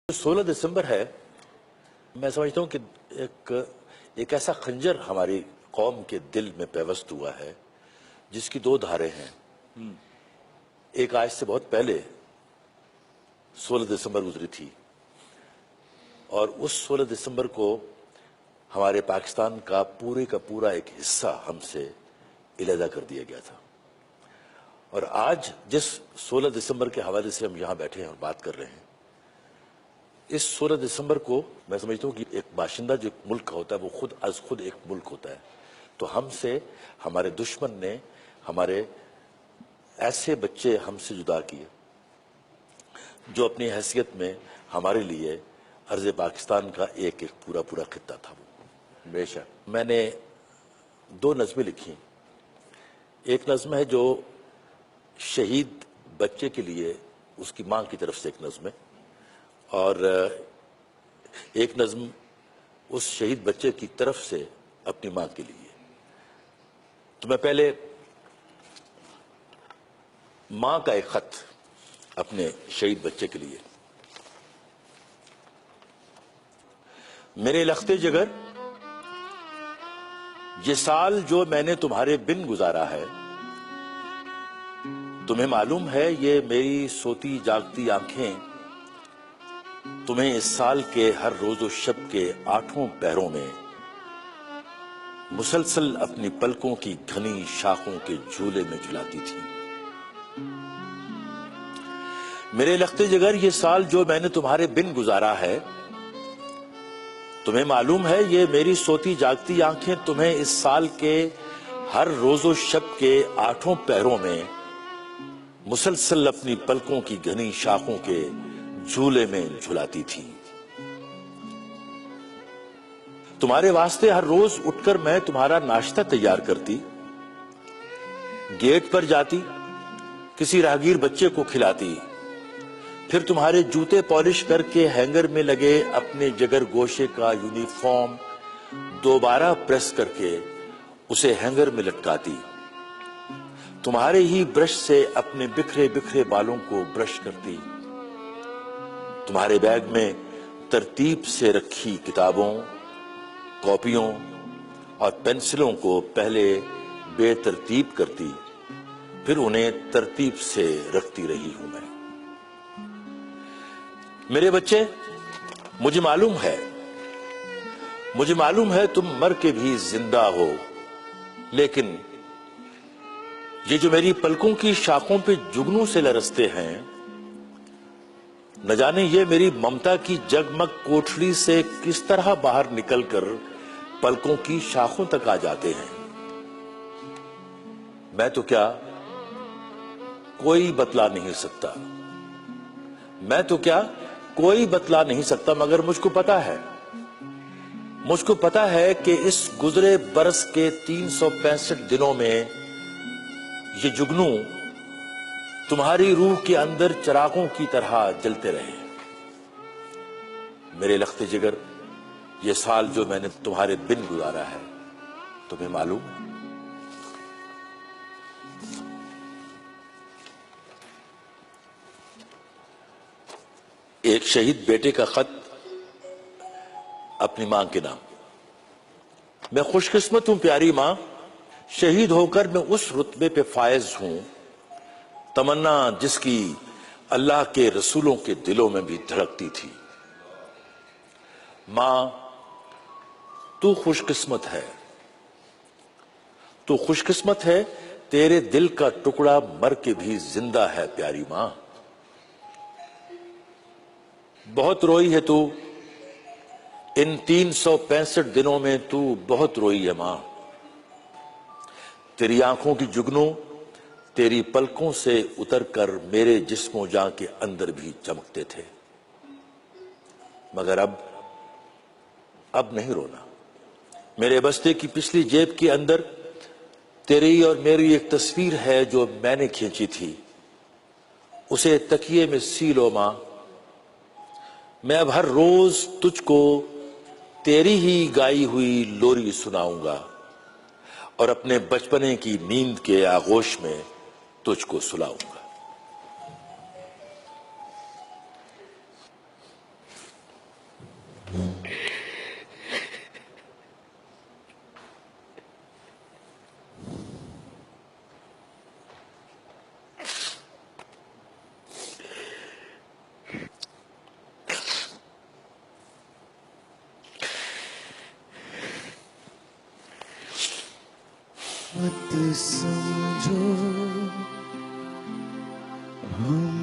16 دسمبر ہے، میں سمجھتا ہوں کہ ایک ایسا خنجر ہماری قوم کے دل میں پیوست ہوا ہے جس کی دو دھاریں ہیں۔ ایک آج سے بہت پہلے 16 دسمبر گزری تھی، اور اس 16 دسمبر کو ہمارے پاکستان کا پورا ایک حصہ ہم سے علیحدہ کر دیا گیا تھا۔ اور آج جس 16 دسمبر کے حوالے سے ہم یہاں بیٹھے ہیں اور بات کر رہے ہیں، اس 16 دسمبر کو میں سمجھتا ہوں کہ ایک باشندہ جو ایک ملک کا ہوتا ہے وہ خود از خود ایک ملک ہوتا ہے، تو ہم سے ہمارے دشمن نے ہمارے ایسے بچے ہم سے جدا کیے جو اپنی حیثیت میں ہمارے لیے ارض پاکستان کا ایک پورا خطہ تھا۔ وہ بے شک میں نے 2 نظمیں لکھی۔ ایک نظم ہے جو شہید بچے کے لیے اس کی ماں کی طرف سے ایک نظم ہے، اور ایک نظم اس شہید بچے کی طرف سے اپنی ماں کے لیے۔ تو میں پہلے ماں کا ایک خط اپنے شہید بچے کے لیے۔ میرے لختے جگر، یہ سال جو میں نے تمہارے بن گزارا ہے، تمہیں معلوم ہے یہ میری سوتی جاگتی آنکھیں تمہیں اس سال کے ہر روز و شب کے 8 پہروں میں مسلسل اپنی پلکوں کی گھنی شاخوں کے جھولے میں جھلاتی تھی۔ میرے لختے جگر، یہ سال جو میں نے تمہارے بن گزارا ہے، تمہیں معلوم ہے یہ میری سوتی جاگتی آنکھیں تمہیں اس سال کے ہر روز و شب کے 8 پہروں میں مسلسل اپنی پلکوں کی گھنی شاخوں کے جھولے میں جھلاتی تھی۔ تمہارے واسطے ہر روز اٹھ کر میں تمہارا ناشتہ تیار کرتی، گیٹ پر جاتی، کسی راہگیر بچے کو کھلاتی، پھر تمہارے جوتے پالش کر کے ہینگر میں لگے اپنے جگر گوشے کا یونیفارم دوبارہ پریس کر کے اسے ہینگر میں لٹکاتی، تمہارے ہی برش سے اپنے بکھرے بالوں کو برش کرتی، تمہارے بیگ میں ترتیب سے رکھی کتابوں، کاپیوں اور پینسلوں کو پہلے بے ترتیب کرتی، پھر انہیں ترتیب سے رکھتی رہی ہوں میں۔ میرے بچے، مجھے معلوم ہے تم مر کے بھی زندہ ہو، لیکن یہ جو میری پلکوں کی شاخوں پہ جگنوں سے لرزتے ہیں، نہ جانے یہ میری ممتا کی جگمگ کوٹھڑی سے کس طرح باہر نکل کر پلکوں کی شاخوں تک آ جاتے ہیں۔ میں تو کیا کوئی بتلا نہیں سکتا، مگر مجھ کو پتا ہے کہ اس گزرے برس کے 365 دنوں میں یہ جگنوں تمہاری روح کے اندر چراغوں کی طرح جلتے رہے۔ میرے لختے جگر، یہ سال جو میں نے تمہارے بن گزارا ہے، تمہیں معلوم ہے۔ ایک شہید بیٹے کا خط اپنی ماں کے نام۔ میں خوش قسمت ہوں پیاری ماں، شہید ہو کر میں اس رتبے پہ فائز ہوں، تمنا جس کی اللہ کے رسولوں کے دلوں میں بھی دھڑکتی تھی۔ ماں، تو خوش قسمت ہے، تیرے دل کا ٹکڑا مر کے بھی زندہ ہے پیاری ماں۔ بہت روئی ہے تو ان 365 دنوں میں، تو بہت روئی ہے ماں۔ تیری آنکھوں کی جگنوں تیری پلکوں سے اتر کر میرے جسم و جاں کے اندر بھی چمکتے تھے، مگر اب نہیں رونا۔ میرے بستے کی پچھلی جیب کے اندر تیری اور میری ایک تصویر ہے جو میں نے کھینچی تھی، اسے تکیے میں سی لو ماں۔ میں اب ہر روز تجھ کو تیری ہی گائی ہوئی لوری سناؤں گا، اور اپنے بچپنے کی نیند کے آغوش میں تجھ کو سلاؤں گا۔ مت سمجھو ہم